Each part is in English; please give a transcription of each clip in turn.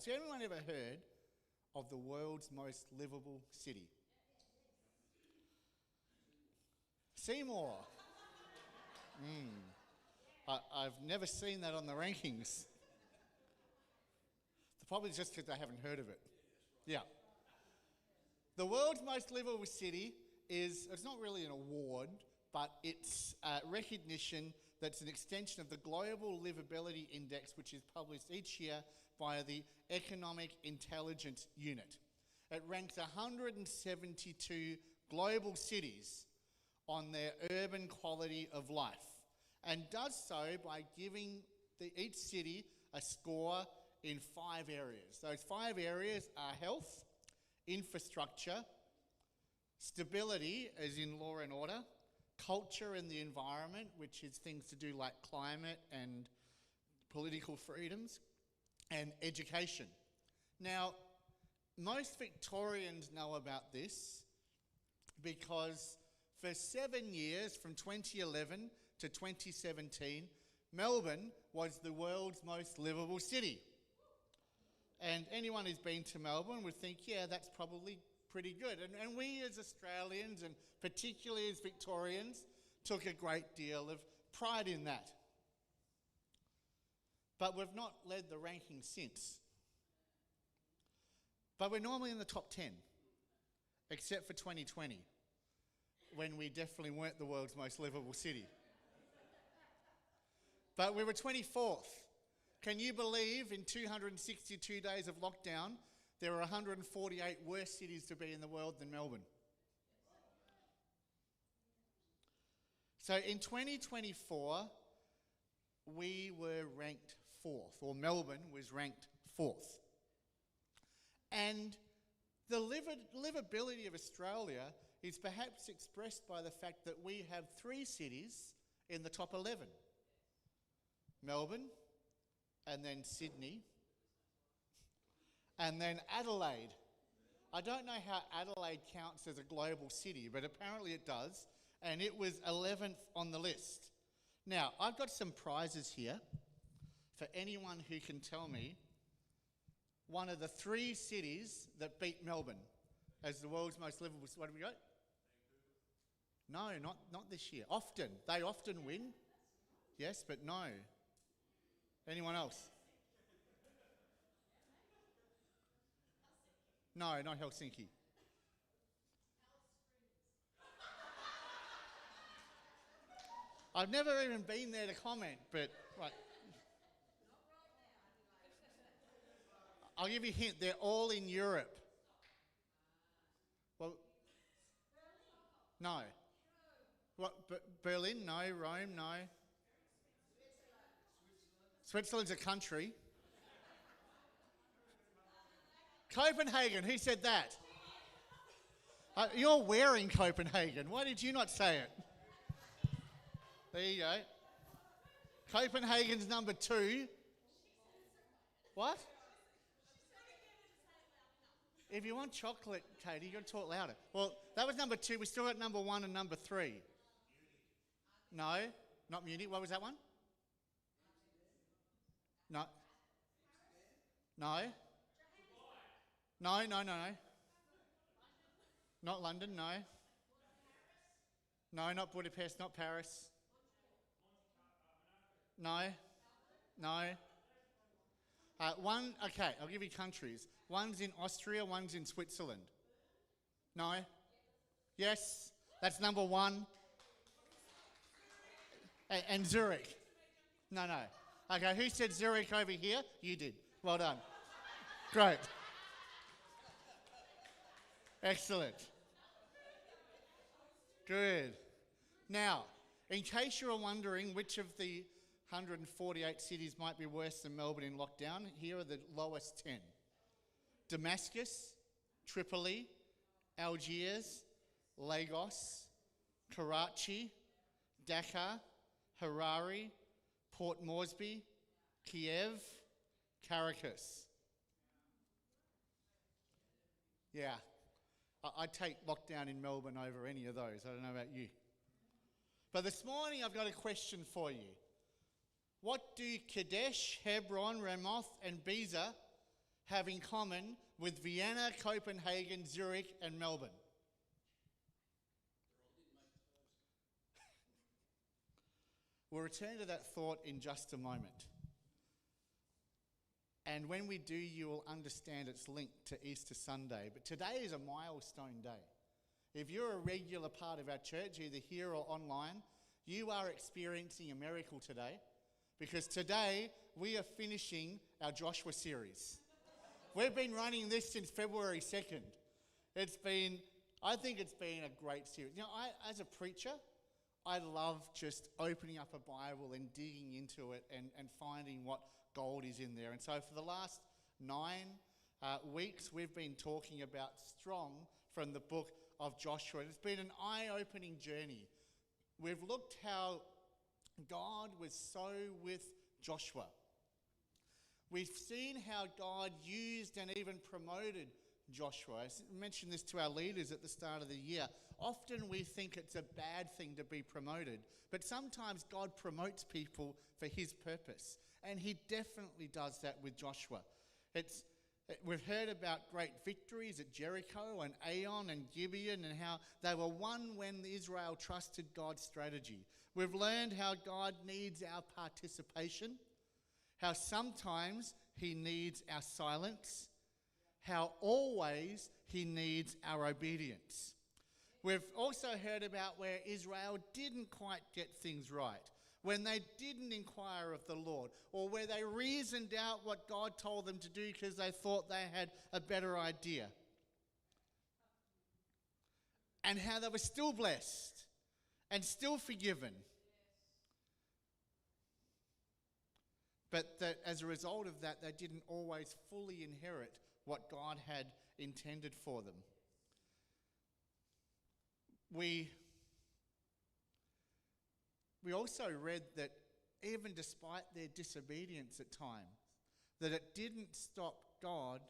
Has anyone ever heard of the world's most livable city? Seymour. I've never seen that on the rankings. Probably just because I haven't heard of it. Yeah. The world's most livable city it's not really an award, but it's a recognition that's an extension of the Global Livability Index, which is published each year by the Economic Intelligence Unit. It ranks 172 global cities on their urban quality of life, and does so by giving each city a score in 5 areas. Those 5 areas are health, infrastructure, stability, as in law and order, culture and the environment, which is things to do like climate and political freedoms, and education. Now, most Victorians know about this because for 7 years, from 2011 to 2017, Melbourne was the world's most livable city. And anyone who's been to Melbourne would think, yeah, that's probably pretty good. And we as Australians, and particularly as Victorians, took a great deal of pride in that. But we've not led the ranking since. But we're normally in the top 10, except for 2020, when we definitely weren't the world's most livable city. But we were 24th. Can you believe in 262 days of lockdown, there are 148 worse cities to be in the world than Melbourne? So in 2024, we were ranked 4th, or Melbourne was ranked 4th. And the livability of Australia is perhaps expressed by the fact that we have 3 cities in the top 11. Melbourne, and then Sydney, and then Adelaide. I don't know how Adelaide counts as a global city, but apparently it does, and it was 11th on the list. Now, I've got some prizes here for anyone who can tell me one of the 3 cities that beat Melbourne as the world's most livable. What have we got? No, not this year. Often. They often win. Yes, but no. Anyone else? No, not Helsinki. I've never even been there to comment, but right. I'll give you a hint. They're all in Europe. Well, no. What? Berlin? No. Rome? No. Switzerland's a country. Copenhagen, who said that? You're wearing Copenhagen. Why did you not say it? There you go. Copenhagen's number 2. What? If you want chocolate, Katie, you've got to talk louder. Well, that was number 2. We still got number 1 and number 3. No, not Munich. What was that one? No. No. No. Not London, no. No, not Budapest, not Paris. No. Okay, I'll give you countries. One's in Austria, one's in Switzerland. No? Yes, that's number 1. And Zurich. No. Okay, who said Zurich over here? You did. Well done. Great. Excellent. Good. Now, in case you're wondering which of the 148 cities might be worse than Melbourne in lockdown, here are the lowest 10. Damascus, Tripoli, Algiers, Lagos, Karachi, Dhaka, Harare, Port Moresby, Kiev, Caracas. Yeah, I'd take lockdown in Melbourne over any of those. I don't know about you. But this morning I've got a question for you. What do Kadesh, Hebron, Ramoth and Bezer have in common with Vienna, Copenhagen, Zurich, and Melbourne? We'll return to that thought in just a moment. And when we do, you will understand its link to Easter Sunday. But today is a milestone day. If you're a regular part of our church, either here or online, you are experiencing a miracle today, because today we are finishing our Joshua series. We've been running this since February 2nd. I think it's been a great series. You know, as a preacher, I love just opening up a Bible and digging into it and finding what gold is in there. And so for the last 9 weeks, we've been talking about strong from the book of Joshua. It's been an eye-opening journey. We've looked how God was so with Joshua. We've seen how God used and even promoted Joshua. I mentioned this to our leaders at the start of the year. Often we think it's a bad thing to be promoted, but sometimes God promotes people for his purpose, and he definitely does that with Joshua. We've heard about great victories at Jericho and Ai and Gibeon, and how they were won when Israel trusted God's strategy. We've learned how God needs our participation, how sometimes he needs our silence, how always he needs our obedience. We've also heard about where Israel didn't quite get things right, when they didn't inquire of the Lord, or where they reasoned out what God told them to do because they thought they had a better idea, and how they were still blessed and still forgiven. But that as a result of that, they didn't always fully inherit what God had intended for them. We also read that even despite their disobedience at times, that it didn't stop God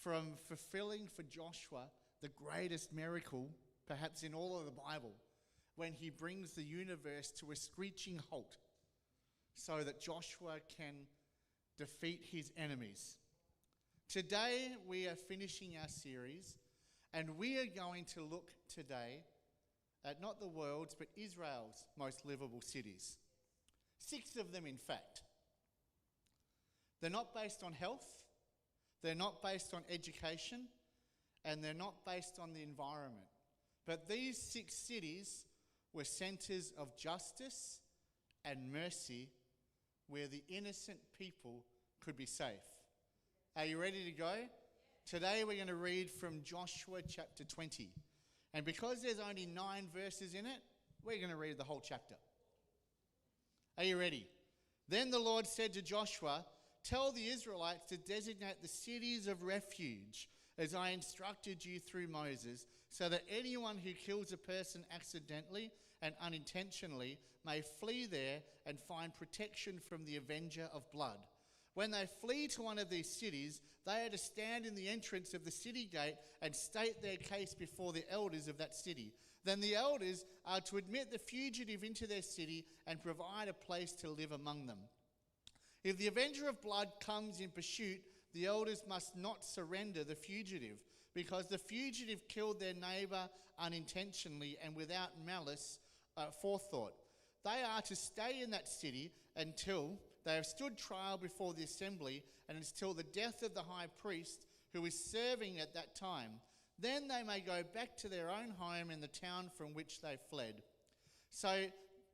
from fulfilling for Joshua the greatest miracle, perhaps in all of the Bible, when he brings the universe to a screeching halt so that Joshua can defeat his enemies. Today we are finishing our series, and we are going to look today at not the world's but Israel's most livable cities. 6 of them, in fact. They're not based on health, they're not based on education, and they're not based on the environment. But these 6 cities were centres of justice and mercy, where the innocent people could be safe. Are you ready to go? Today we're going to read from Joshua chapter 20. And because there's only 9 verses in it, we're going to read the whole chapter. Are you ready? Then the Lord said to Joshua, "Tell the Israelites to designate the cities of refuge, as I instructed you through Moses, so that anyone who kills a person accidentally and unintentionally may flee there and find protection from the avenger of blood. When they flee to one of these cities, they are to stand in the entrance of the city gate and state their case before the elders of that city. Then the elders are to admit the fugitive into their city and provide a place to live among them. If the avenger of blood comes in pursuit, the elders must not surrender the fugitive, because the fugitive killed their neighbour unintentionally and without malice forethought. They are to stay in that city until they have stood trial before the assembly, and until the death of the high priest who is serving at that time. Then they may go back to their own home in the town from which they fled." So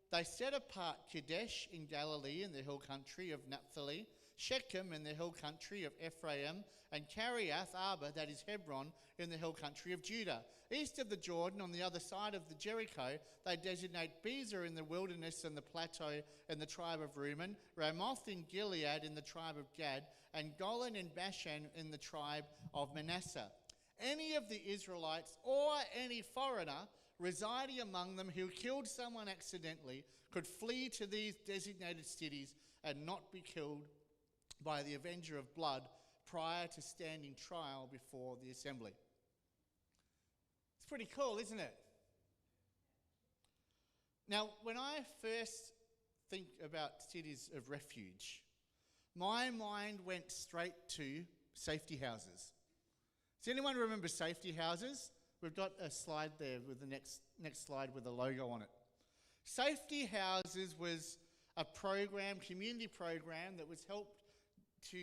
they set apart Kadesh in Galilee in the hill country of Naphtali, Shechem in the hill country of Ephraim, and Kiriath Arba, that is Hebron, in the hill country of Judah. East of the Jordan, on the other side of the Jericho, they designate Bezer in the wilderness and the plateau in the tribe of Reuben, Ramoth in Gilead in the tribe of Gad, and Golan in Bashan in the tribe of Manasseh. Any of the Israelites or any foreigner residing among them who killed someone accidentally could flee to these designated cities and not be killed by the avenger of blood prior to standing trial before the assembly. It's pretty cool, isn't it? Now, when I first think about cities of refuge, my mind went straight to safety houses. Does anyone remember safety houses? We've got a slide there with the next slide with the logo on it. Safety houses was a program, community program, that was helped to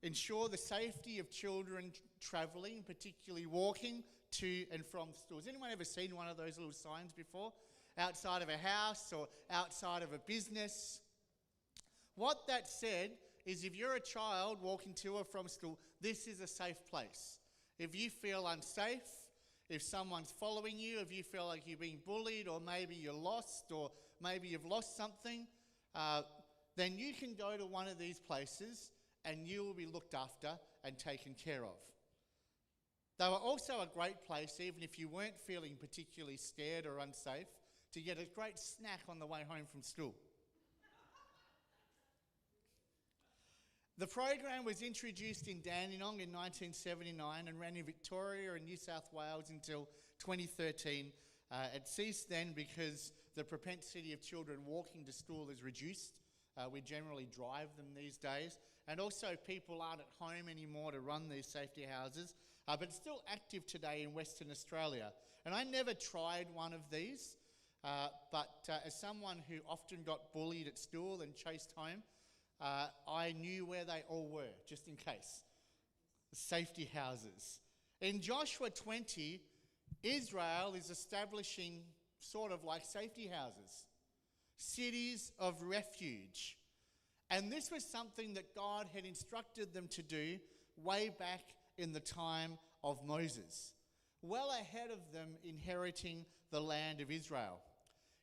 ensure the safety of children travelling, particularly walking to and from schools. Anyone ever seen one of those little signs before? Outside of a house or outside of a business? What that said is, if you're a child walking to or from school, this is a safe place. If you feel unsafe, if someone's following you, if you feel like you're being bullied, or maybe you're lost, or maybe you've lost something, then you can go to one of these places and you will be looked after and taken care of. They were also a great place, even if you weren't feeling particularly scared or unsafe, to get a great snack on the way home from school. The program was introduced in Dandenong in 1979 and ran in Victoria and New South Wales until 2013. It ceased then because the propensity of children walking to school is reduced. We generally drive them these days. And also people aren't at home anymore to run these safety houses. But it's still active today in Western Australia. And I never tried one of these. But as someone who often got bullied at school and chased home, I knew where they all were, just in case. The safety houses. In Joshua 20, Israel is establishing sort of like safety houses, cities of refuge. And this was something that God had instructed them to do way back in the time of Moses, well ahead of them inheriting the land of Israel.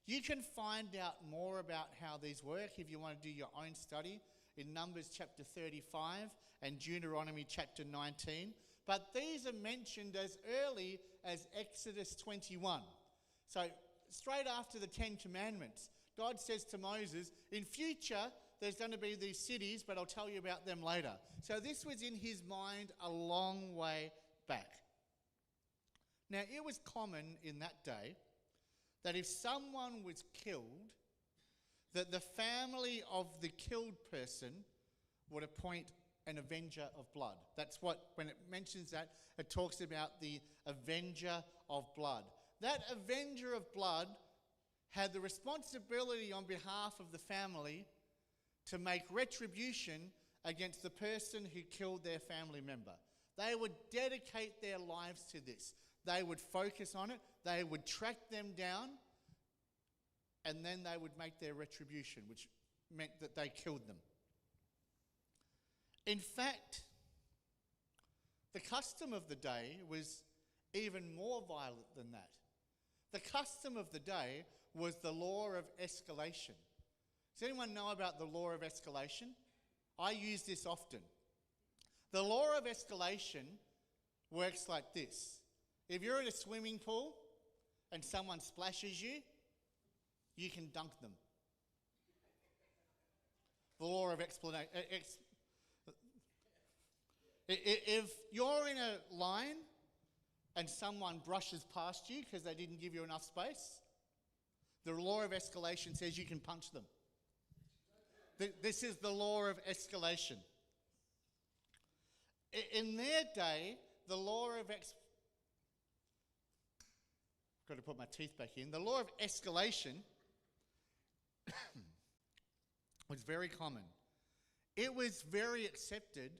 You can find out more about how these work if you want to do your own study in Numbers chapter 35 and Deuteronomy chapter 19. But these are mentioned as early as Exodus 21. So straight after the Ten Commandments, God says to Moses, in future there's going to be these cities, but I'll tell you about them later. So this was in his mind a long way back. Now, it was common in that day that if someone was killed, that the family of the killed person would appoint an avenger of blood. That's what, when it mentions that, it talks about the avenger of blood. That avenger of blood had the responsibility on behalf of the family to make retribution against the person who killed their family member. They would dedicate their lives to this. They would focus on it. They would track them down. And then they would make their retribution, which meant that they killed them. In fact, the custom of the day was even more violent than that. The custom of the day was the law of escalation. Does anyone know about the law of escalation? I use this often. The law of escalation works like this. If you're in a swimming pool and someone splashes you, you can dunk them. The law of explanation. If you're in a line and someone brushes past you because they didn't give you enough space, the law of escalation says you can punch them. This is the law of escalation. In their day, the law of got to put my teeth back in. The law of escalation was very common. It was very accepted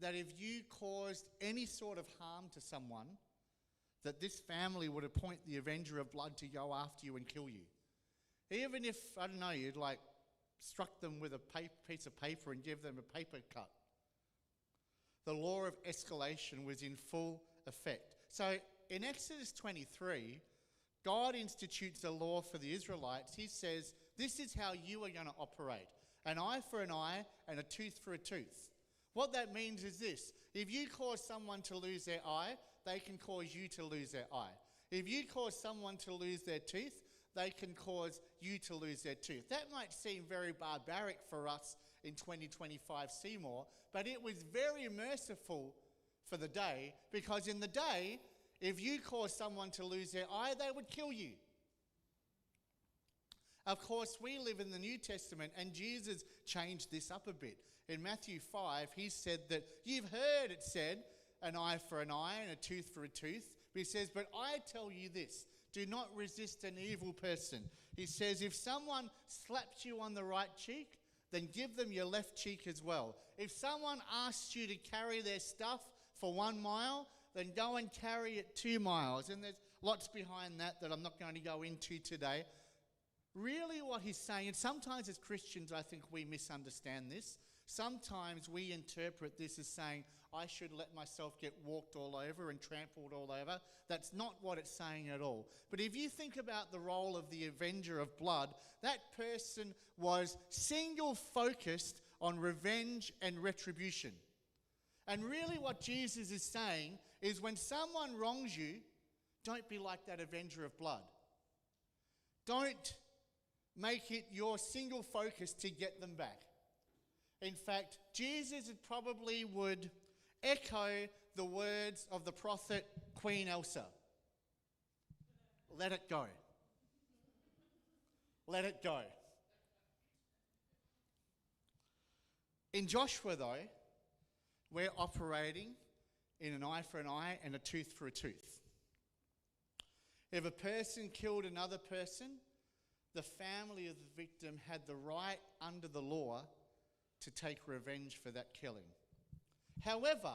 that if you caused any sort of harm to someone, that this family would appoint the avenger of blood to go after you and kill you. Even if, I don't know, you'd like struck them with a piece of paper and give them a paper cut. The law of escalation was in full effect. So in Exodus 23, God institutes a law for the Israelites. He says, this is how you are going to operate. An eye for an eye and a tooth for a tooth. What that means is this. If you cause someone to lose their eye, they can cause you to lose their eye. If you cause someone to lose their tooth, they can cause you to lose their tooth. That might seem very barbaric for us in 2025 Seymour, but it was very merciful for the day, because in the day, if you caused someone to lose their eye, they would kill you. Of course, we live in the New Testament, and Jesus changed this up a bit. In Matthew 5, he said that you've heard it said, an eye for an eye and a tooth for a tooth. But he says, but I tell you this, do not resist an evil person. He says, if someone slaps you on the right cheek, then give them your left cheek as well. If someone asks you to carry their stuff for 1 mile, then go and carry it 2 miles. And there's lots behind that I'm not going to go into today. Really what he's saying, and sometimes as Christians I think we misunderstand this. Sometimes we interpret this as saying, I should let myself get walked all over and trampled all over. That's not what it's saying at all. But if you think about the role of the avenger of blood, that person was single focused on revenge and retribution. And really what Jesus is saying is when someone wrongs you, don't be like that avenger of blood. Don't make it your single focus to get them back. In fact, Jesus probably would echo the words of the prophet Queen Elsa. Let it go. Let it go. In Joshua, though, we're operating in an eye for an eye and a tooth for a tooth. If a person killed another person, the family of the victim had the right under the law to take revenge for that killing. However,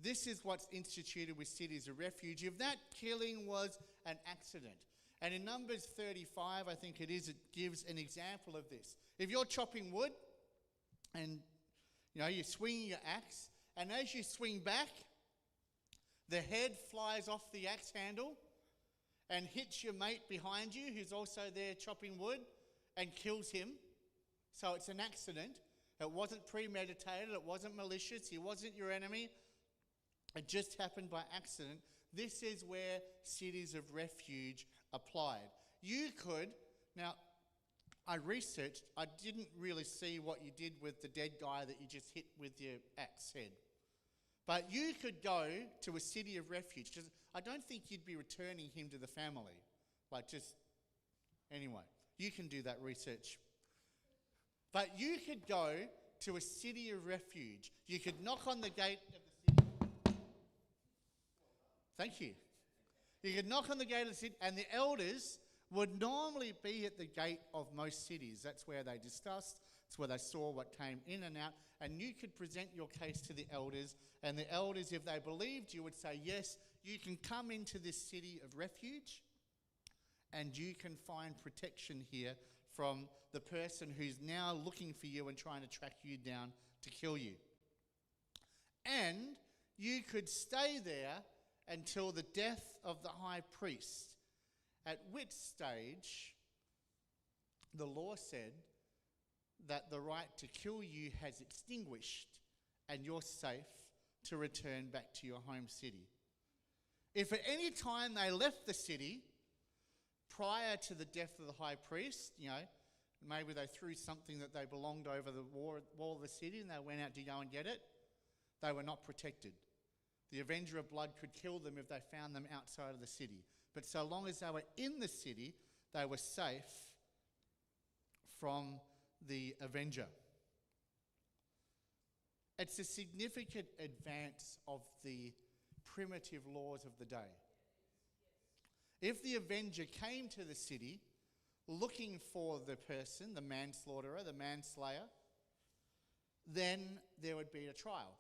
this is what's instituted with cities of refuge. If that killing was an accident, and in Numbers 35, I think it is, it gives an example of this. If you're chopping wood and you're swinging your axe, and as you swing back, the head flies off the axe handle and hits your mate behind you who's also there chopping wood and kills him. So it's an accident. It wasn't premeditated. It wasn't malicious. He wasn't your enemy. It just happened by accident. This is where cities of refuge applied. You could, now I researched, I didn't really see what you did with the dead guy that you just hit with your axe head. But you could go to a city of refuge, because I don't think you'd be returning him to the family. Anyway, you can do that research. But you could go to a city of refuge. You could knock on the gate of the city. Thank you. You could knock on the gate of the city, and the elders would normally be at the gate of most cities. That's where they discussed. That's where they saw what came in and out. And you could present your case to the elders, and the elders, if they believed you, would say, yes, you can come into this city of refuge, and you can find protection here from the person who's now looking for you and trying to track you down to kill you. And you could stay there until the death of the high priest, at which stage the law said that the right to kill you has extinguished and you're safe to return back to your home city. If at any time they left the city prior to the death of the high priest, maybe they threw something that they belonged over the wall of the city and they went out to go and get it, they were not protected. The avenger of blood could kill them if they found them outside of the city. But so long as they were in the city, they were safe from the avenger. It's a significant advance of the primitive laws of the day. If the avenger came to the city looking for the person, the manslaughterer, the manslayer, then there would be a trial.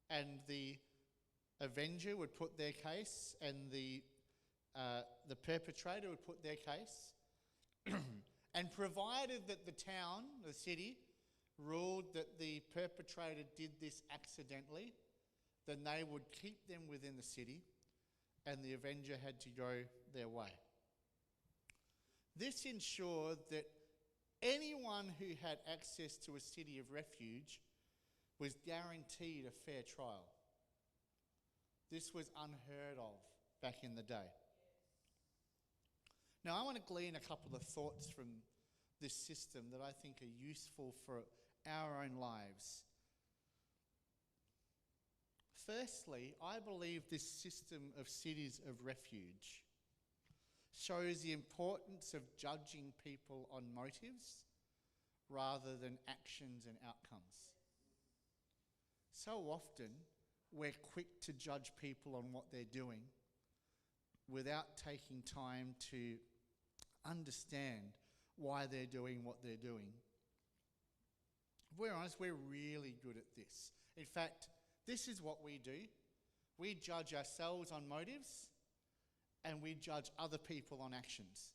And the avenger would put their case, and the perpetrator would put their case. And provided that the town, the city, ruled that the perpetrator did this accidentally, then they would keep them within the city, and the avenger had to go their way. This ensured that anyone who had access to a city of refuge was guaranteed a fair trial. This was unheard of back in the day. Now, I want to glean a couple of thoughts from this system that I think are useful for our own lives. Firstly, I believe this system of cities of refuge shows the importance of judging people on motives rather than actions and outcomes. So often, we're quick to judge people on what they're doing without taking time to understand why they're doing what they're doing. If we're honest, we're really good at this. In fact, this is what we do. We judge ourselves on motives and we judge other people on actions.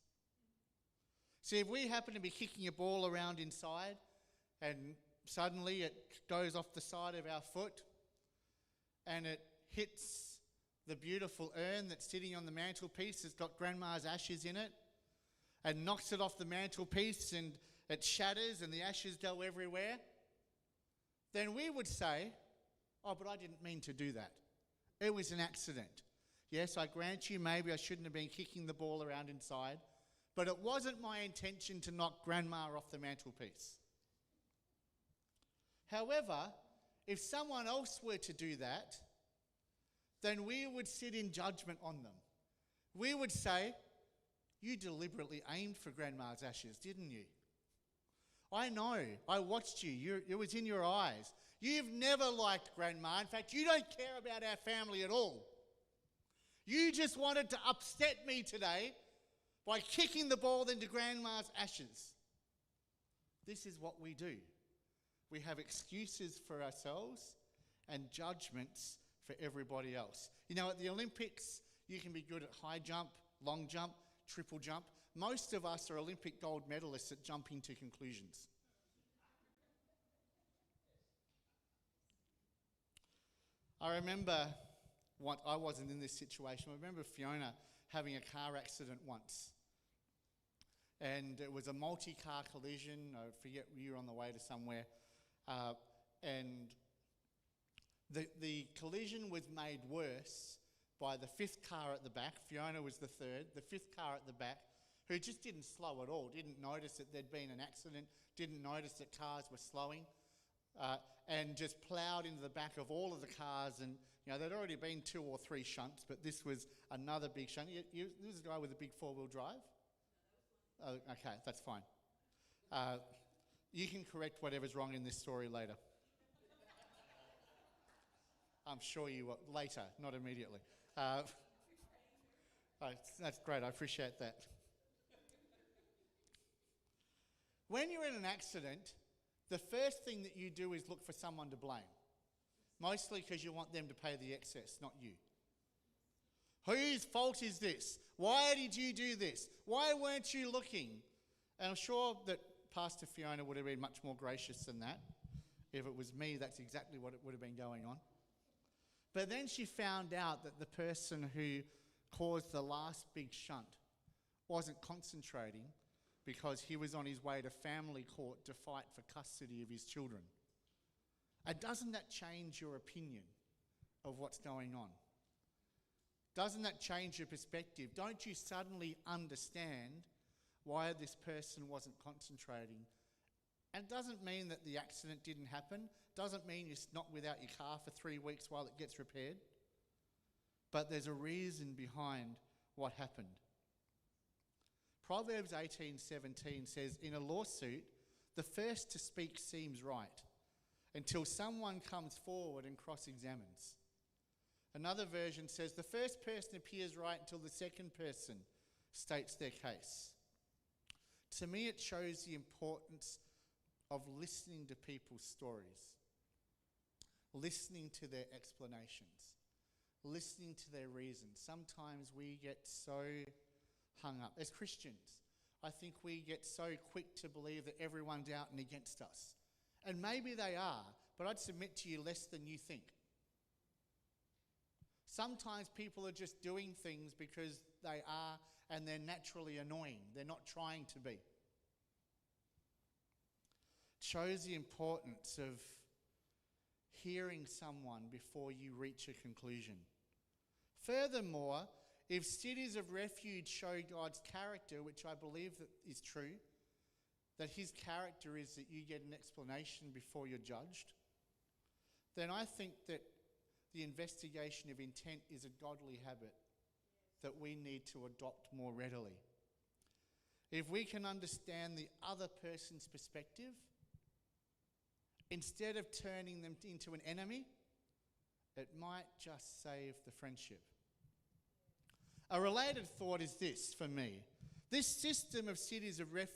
See, if we happen to be kicking a ball around inside and suddenly it goes off the side of our foot and it hits the beautiful urn that's sitting on the mantelpiece that's got Grandma's ashes in it and knocks it off the mantelpiece and it shatters and the ashes go everywhere, then we would say, oh, but I didn't mean to do that. It was an accident. Yes, I grant you, maybe I shouldn't have been kicking the ball around inside, but it wasn't my intention to knock Grandma off the mantelpiece. However, if someone else were to do that, then we would sit in judgment on them. We would say, you deliberately aimed for Grandma's ashes, didn't you? I know, I watched you, it was in your eyes. You've never liked Grandma. In fact, you don't care about our family at all. You just wanted to upset me today by kicking the ball into Grandma's ashes. This is what we do. We have excuses for ourselves and judgments for everybody else. You know, at the Olympics, you can be good at high jump, long jump, triple jump. Most of us are Olympic gold medalists at jumping to conclusions. I remember I wasn't in this situation. I remember Fiona having a car accident once. And it was a multi-car collision. I forget, you were on the way to somewhere. And the collision was made worse by the fifth car at the back. Fiona was the third. The fifth car at the back, who just didn't slow at all, didn't notice that there'd been an accident, didn't notice that cars were slowing, and just ploughed into the back of all of the cars. And you know, there'd already been 2 or 3 shunts, but this was another big shunt. This is a guy with a big 4-wheel drive? Oh, okay, that's fine. You can correct whatever's wrong in this story later. I'm sure you will. Later, not immediately. That's great, I appreciate that. When you're in an accident, the first thing that you do is look for someone to blame. Mostly because you want them to pay the excess, not you. Whose fault is this? Why did you do this? Why weren't you looking? And I'm sure that Pastor Fiona would have been much more gracious than that. If it was me, that's exactly what it would have been going on. But then she found out that the person who caused the last big shunt wasn't concentrating because he was on his way to family court to fight for custody of his children. And doesn't that change your opinion of what's going on? Doesn't that change your perspective? Don't you suddenly understand why this person wasn't concentrating? And it doesn't mean that the accident didn't happen. Doesn't mean you're not without your car for 3 weeks while it gets repaired. But there's a reason behind what happened. Proverbs 18:17 says, in a lawsuit, the first to speak seems right until someone comes forward and cross-examines. Another version says, the first person appears right until the second person states their case. To me, it shows the importance of listening to people's stories, listening to their explanations, listening to their reasons. Sometimes we get so hung up. As Christians, I think we get so quick to believe that everyone's out and against us. And maybe they are, but I'd submit to you less than you think. Sometimes people are just doing things because they are and they're naturally annoying. They're not trying to be. It shows the importance of hearing someone before you reach a conclusion. Furthermore, if cities of refuge show God's character, which I believe that is true, that his character is that you get an explanation before you're judged, then I think that the investigation of intent is a godly habit that we need to adopt more readily. If we can understand the other person's perspective, instead of turning them into an enemy, it might just save the friendship. A related thought is this for me. This system of cities of refuge